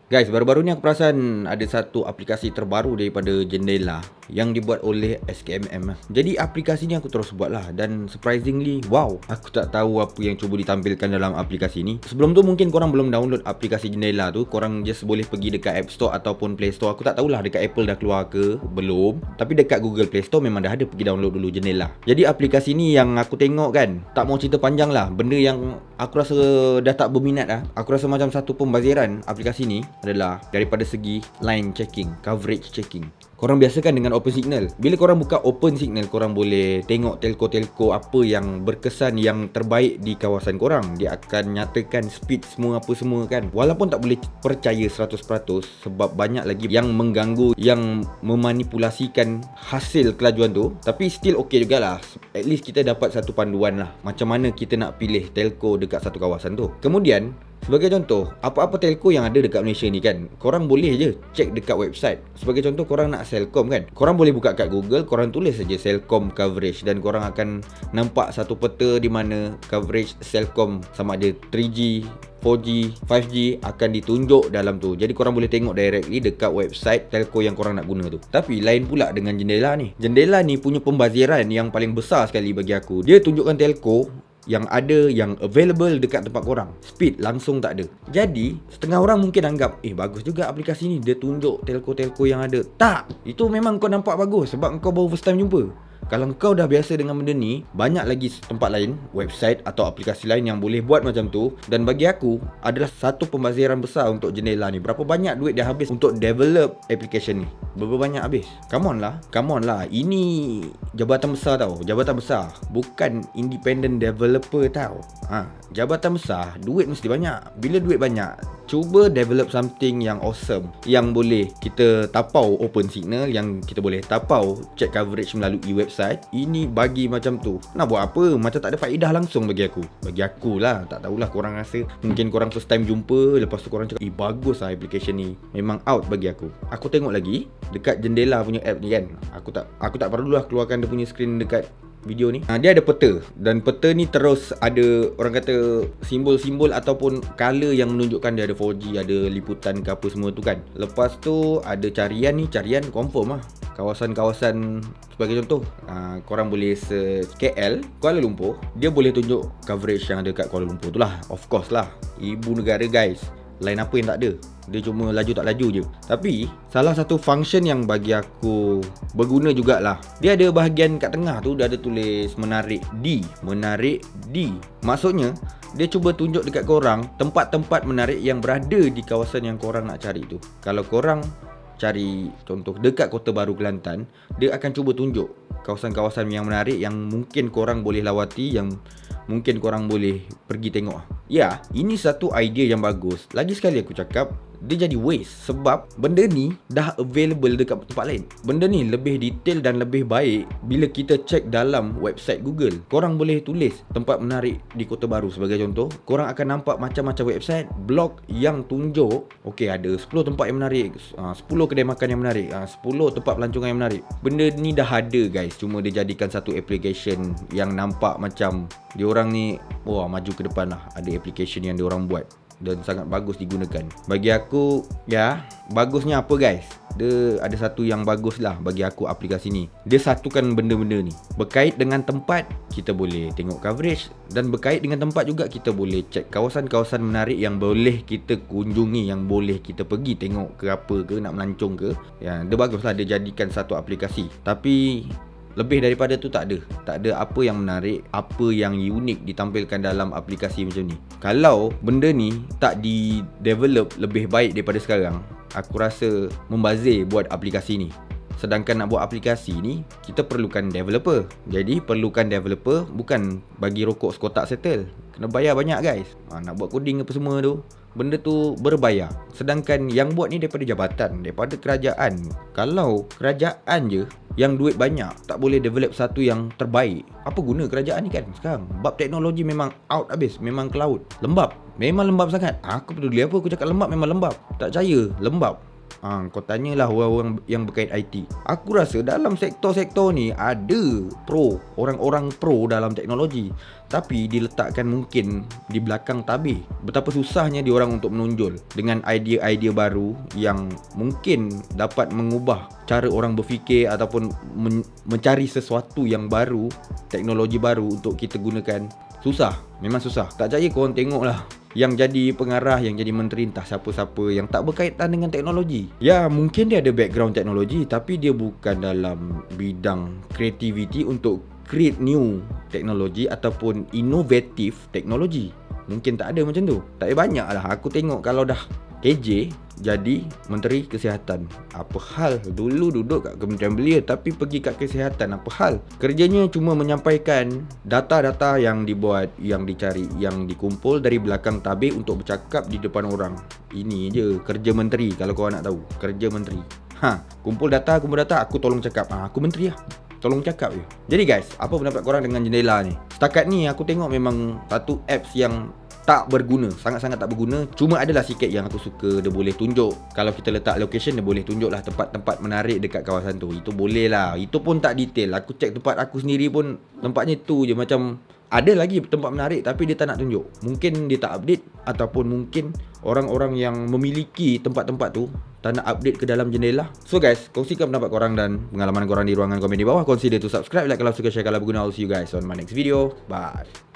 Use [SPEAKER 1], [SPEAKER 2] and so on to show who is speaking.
[SPEAKER 1] Guys, baru-baru ni aku perasan ada satu aplikasi terbaru daripada Jendela yang dibuat oleh SKMM. Jadi aplikasi ni aku terus buat lah, dan surprisingly, wow, aku tak tahu apa yang cuba ditampilkan dalam aplikasi ni. Sebelum tu mungkin korang belum download aplikasi Jendela tu, korang just boleh pergi dekat App Store ataupun Play Store. Aku tak tahulah dekat Apple dah keluar ke belum, tapi dekat Google Play Store memang dah ada, pergi download dulu Jendela. Jadi aplikasi ni yang aku tengok kan, tak mau cerita panjang lah, benda yang aku rasa dah tak berminat lah. Aku rasa macam satu pembaziran aplikasi ni adalah daripada segi line checking, coverage checking. Korang biasakan dengan Open Signal. Bila korang buka Open Signal, korang boleh tengok telco-telco apa yang berkesan, yang terbaik di kawasan korang. Dia akan nyatakan speed semua apa semua kan. Walaupun tak boleh percaya 100% sebab banyak lagi yang mengganggu, yang memanipulasikan hasil kelajuan tu, tapi still okay jugalah. At least kita dapat satu panduan lah macam mana kita nak pilih telco dekat satu kawasan tu. Kemudian sebagai contoh, apa-apa telco yang ada dekat Malaysia ni kan, korang boleh je check dekat website. Sebagai contoh, korang nak Celcom kan, korang boleh buka kat Google, korang tulis saja Celcom coverage, dan korang akan nampak satu peta di mana coverage Celcom sama ada 3G, 4G, 5G akan ditunjuk dalam tu. Jadi korang boleh tengok directly dekat website telco yang korang nak guna tu. Tapi lain pula dengan Jendela ni. Jendela ni punya pembaziran yang paling besar sekali bagi aku. Dia tunjukkan telco yang ada, yang available dekat tempat korang. Speed langsung tak ada. Jadi setengah orang mungkin anggap, bagus juga aplikasi ni, dia tunjuk telco-telco yang ada. Tak, itu memang kau nampak bagus sebab kau baru first time jumpa. Kalau kau dah biasa dengan benda ni, banyak lagi tempat lain, website atau aplikasi lain yang boleh buat macam tu. Dan bagi aku, adalah satu pembaziran besar untuk Jendela ni. Berapa banyak duit dia habis untuk develop application ni? Berapa banyak habis? Come on lah. Ini jabatan besar tau. Jabatan besar, bukan independent developer tau. Jabatan besar, duit mesti banyak. Bila duit banyak, cuba develop something yang awesome, yang boleh kita tapau Open Signal, yang kita boleh tapau check coverage melalui website. Ini bagi macam tu, nak buat apa? Macam tak ada faedah langsung bagi aku. Bagi aku lah, tak tahulah korang rasa. Mungkin korang first time jumpa, lepas tu korang cakap, bagus lah application ni. Memang out bagi aku. Aku tengok lagi dekat Jendela punya app ni kan, Aku tak perlulah keluarkan dia punya screen dekat video ni. Dia ada peta, dan peta ni terus ada, orang kata, simbol-simbol ataupun color yang menunjukkan dia ada 4G, ada liputan ke apa semua tu kan. Lepas tu ada carian ni, carian confirm lah kawasan-kawasan. Sebagai contoh, korang boleh search KL, Kuala Lumpur, dia boleh tunjuk coverage yang ada kat Kuala Lumpur tu lah. Of course lah, ibu negara guys, lain apa yang tak ada. Dia cuma laju tak laju je. Tapi salah satu function yang bagi aku berguna jugalah, dia ada bahagian kat tengah tu, dia ada tulis menarik D. Menarik D, maksudnya dia cuba tunjuk dekat korang tempat-tempat menarik yang berada di kawasan yang korang nak cari tu. Kalau korang cari contoh dekat Kota Baru Kelantan, dia akan cuba tunjuk kawasan-kawasan yang menarik yang mungkin korang boleh lawati, yang mungkin korang boleh pergi tengok. Ya, ini satu idea yang bagus. Lagi sekali aku cakap, dia jadi waste sebab benda ni dah available dekat tempat lain. Benda ni lebih detail dan lebih baik bila kita check dalam website Google. Korang boleh tulis tempat menarik di Kota Baru sebagai contoh. Korang akan nampak macam-macam website, blog yang tunjuk, okey, ada 10 tempat yang menarik, 10 kedai makan yang menarik, 10 tempat pelancongan yang menarik. Benda ni dah ada guys, cuma dia jadikan satu application yang nampak macam diorang ni maju ke depan lah. Ada application yang diorang buat dan sangat bagus digunakan. Bagi aku, ya, bagusnya apa guys? Dia ada satu yang bagus lah bagi aku aplikasi ni. Dia satukan benda-benda ni. Berkait dengan tempat, kita boleh tengok coverage, dan berkait dengan tempat juga kita boleh check kawasan-kawasan menarik yang boleh kita kunjungi, yang boleh kita pergi tengok ke apa ke, nak melancong ke. Ya, dia bagus lah, dia jadikan satu aplikasi. Tapi lebih daripada tu tak ada apa yang menarik, apa yang unik ditampilkan dalam aplikasi macam ni. Kalau benda ni tak di-develop lebih baik daripada sekarang, aku rasa membazir buat aplikasi ni. Sedangkan nak buat aplikasi ni, kita perlukan developer. Jadi perlukan developer bukan bagi rokok sekotak settle. Kena bayar banyak guys. Nak buat coding apa semua tu, benda tu berbayar. Sedangkan yang buat ni daripada jabatan, daripada kerajaan. Kalau kerajaan je yang duit banyak, tak boleh develop satu yang terbaik, apa guna kerajaan ni kan sekarang? Bab teknologi memang out habis, memang cloud. Lembab, memang lembab sangat. Aku peduli apa aku cakap lembab, memang lembab. Tak percaya, lembab. Kau tanyalah orang-orang yang berkait IT. Aku rasa dalam sektor-sektor ni ada pro, orang-orang pro dalam teknologi, tapi diletakkan mungkin di belakang tabir. Betapa susahnya diorang untuk menonjol dengan idea-idea baru yang mungkin dapat mengubah cara orang berfikir ataupun mencari sesuatu yang baru, teknologi baru untuk kita gunakan. Susah, memang susah. Tak percaya korang tengoklah yang jadi pengarah, yang jadi menteri, entah siapa-siapa yang tak berkaitan dengan teknologi. Ya, mungkin dia ada background teknologi, tapi dia bukan dalam bidang creativity untuk create new teknologi ataupun inovatif teknologi. Mungkin tak ada macam tu. Tak ada banyak lah. Aku tengok kalau dah KJ jadi Menteri Kesihatan. Apa hal? Dulu duduk kat Kementerian Belia tapi pergi kat Kesihatan. Apa hal? Kerjanya cuma menyampaikan data-data yang dibuat, yang dicari, yang dikumpul dari belakang tabir untuk bercakap di depan orang. Ini je kerja menteri kalau kau nak tahu. Kerja menteri. Kumpul data, aku tolong cakap. Aku menteri lah. Tolong cakap je. Jadi guys, apa pendapat korang dengan jendela ni? Setakat ni aku tengok memang satu apps yang tak berguna, sangat-sangat tak berguna. Cuma adalah sikit yang aku suka. Dia boleh tunjuk, kalau kita letak location, dia boleh tunjuk lah tempat-tempat menarik dekat kawasan tu. Itu boleh lah. Itu pun tak detail. Aku cek tempat aku sendiri pun tempatnya tu je. Macam ada lagi tempat menarik tapi dia tak nak tunjuk. Mungkin dia tak update, ataupun mungkin orang-orang yang memiliki tempat-tempat tu tak nak update ke dalam jendela. So guys, kongsikan pendapat korang dan pengalaman korang di ruangan komen di bawah. Consider to subscribe, like kalau suka, share kalau berguna. I'll see you guys on my next video. Bye.